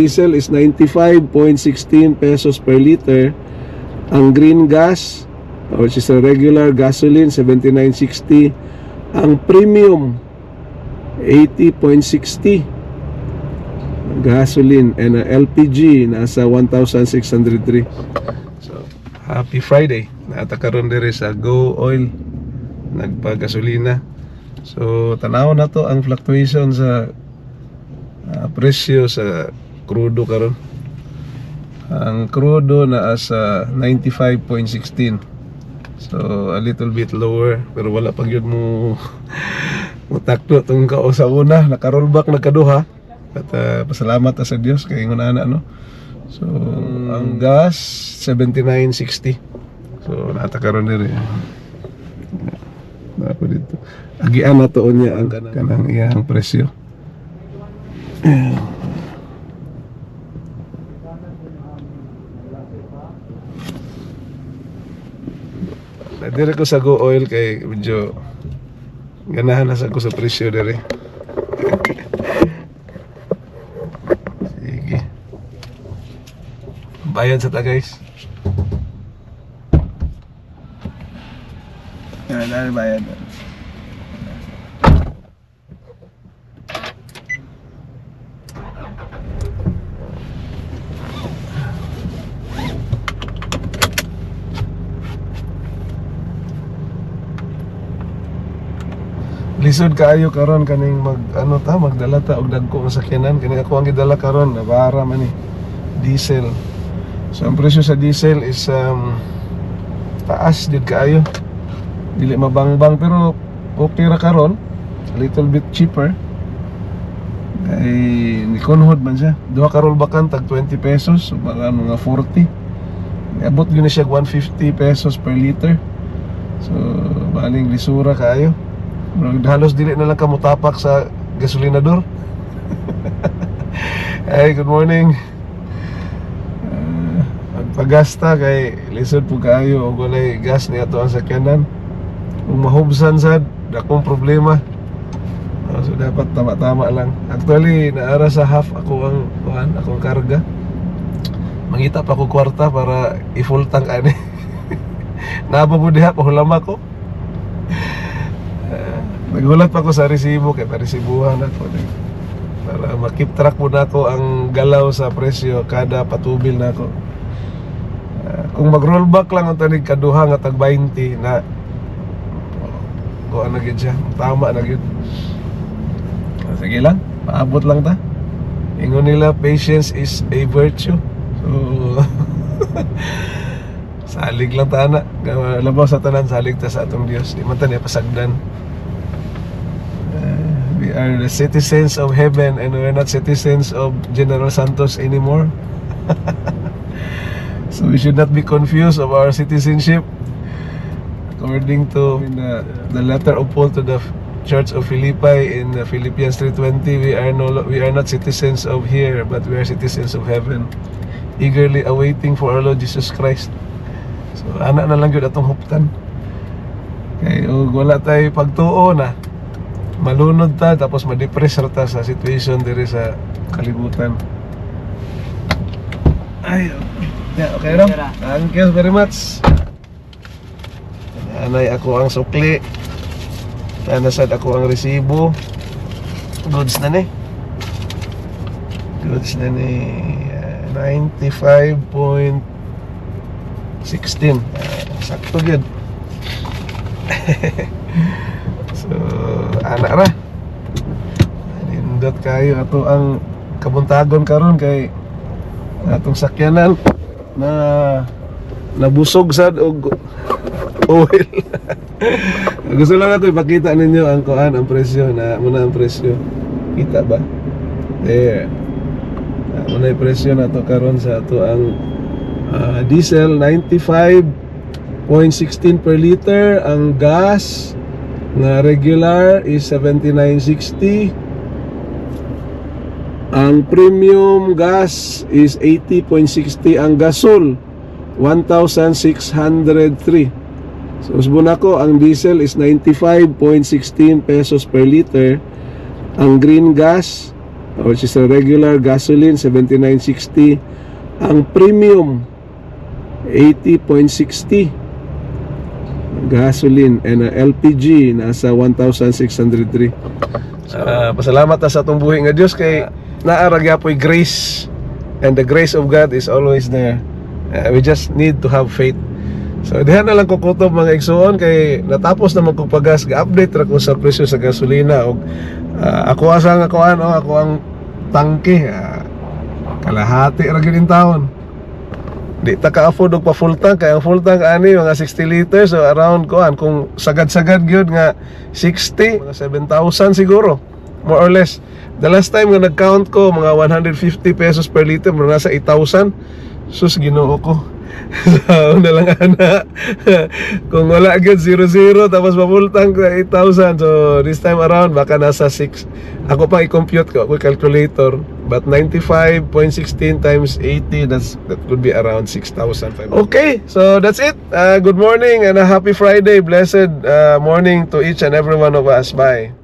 diesel is 95.16 pesos per liter. Ang green gas, which is a regular gasoline, 79.60. Ang premium, 80.60 gasoline. And LPG, nasa 1,603. So, happy Friday. Natakaroon diri sa Go Oil, nagpagasolina. So, tanaw na to ang fluctuation sa presyo sa crudo karon. Ang crudo na sa 95.16. So a little bit lower, pero wala pag yun mo mutakto tong kao sa una, naka-rollback nagkaduha. At pasalamat sa Dios kay ngunana no. So ang gas 79.60. So natakaron diri. Nako dito. Agian na to niya ang kanang iyang presyo. Dire ko sa Go Oil kay medyo ganahan na sa ko sa presyo dire. Sige. Bayad sa ta guys. Dahil bayad. Lisod kaayo karon kaning magdala ta og dagko nga sakyanan. Kini ako ang gidala karon nabara man ni diesel. So ang presyo sa diesel is taas did kaayo. Dili mabangbang pero okay ra karon, a little bit cheaper. Ay nikonhod man siya. Duha ka rollbackan tag 20 pesos, so mga 40. Abot gyud na siya 150 pesos per liter. So baling lisura kaayo. Halos dili na lang ka mutapak sa gasolinador. Hey, good morning. Pagasta kay lisod po kaayo og walay gas ni ato ang sakyanan. Kung mahubsan sad, dakong problema. So dapat tama-tama lang. Actually, naara sa half ako akong karga. Mangita pa ko kwarta para i-full tank ani. Napa po diha pahulama ko. Nagulat pa ko sa resibo kay paresibuhan ako para makip track po nako ang galaw sa presyo kada patubil nako. Kung mag-rollback lang ang tanig kaduha nga tag 20 na ano gyud siya, tama na gyud. Sige lang, maabot lang ta. Ingon nila patience is a virtue. So salig lang ta na. Labaw sa tanan salig ta sa atong Dios. Di man ta niya pasagdan. We are the citizens of heaven and we are not citizens of General Santos anymore. So we should not be confused of our citizenship. According to the letter of Paul to the Church of Philippi in Philippians 3:20, we are not citizens of here, but we are citizens of heaven, eagerly awaiting for our Lord Jesus Christ. So ana na lang gyud atong huptan. Kay wala tay pagtuo na malunod ta tapos ma-depress ta sa situation diri sa kalibutan. Ay, okay ram. Thank you very much. Anay ako ang sukli. Nasad ako ang resibo. Goods na ni. Goods na ni 95.16. Sakto gyud. So, anak ra. Nindot kayo ato ang kabuntagon karon kay atong sakyanan na nabusog sad og oil. Gusto lang nato ipakita ninyo ang ang presyo na muna ang presyo. Kita ba? There. Muna ang presyo na to karon sa ato ang diesel 95.16 per liter, ang gas na regular is 79.60. Ang premium gas is 80.60. Ang gasol 1,603. So usbon ako, ang diesel is 95.16 pesos per liter. Ang green gas which is a regular gasoline 79.60. Ang premium 80.60 gasoline, and LPG nasa 1,603. Pasalamat ta sa atong buhi nga Dios kay naaragya po'y grace, and the grace of God is always there. We just need to have faith. So dihan na lang ko kutob mga igsuon kay natapos na magpagpagas, ga-update ra ko sa presyo sa gasolina og ako ang tangke kalahati ra gyud in taon. Di ta ka-afford og pa full tank, kay ang full tank ani mga 60 liters, so around kung sagad-sagad gyud nga 60, mga 7,000 siguro more or less. The last time nga nag-count ko mga 150 pesos per liter, mga nasa 8,000. Sus, Ginoo ko. So na lang ana. Kung wala gyud 0-0 tapos pa-full tank 8,000, so this time around baka nasa 6. Ako pa i-compute ko, ako calculator, but 95.16 times 80, that would be around 6,500. Okay, so that's it. Good morning and a happy Friday. Blessed morning to each and every one of us. Bye.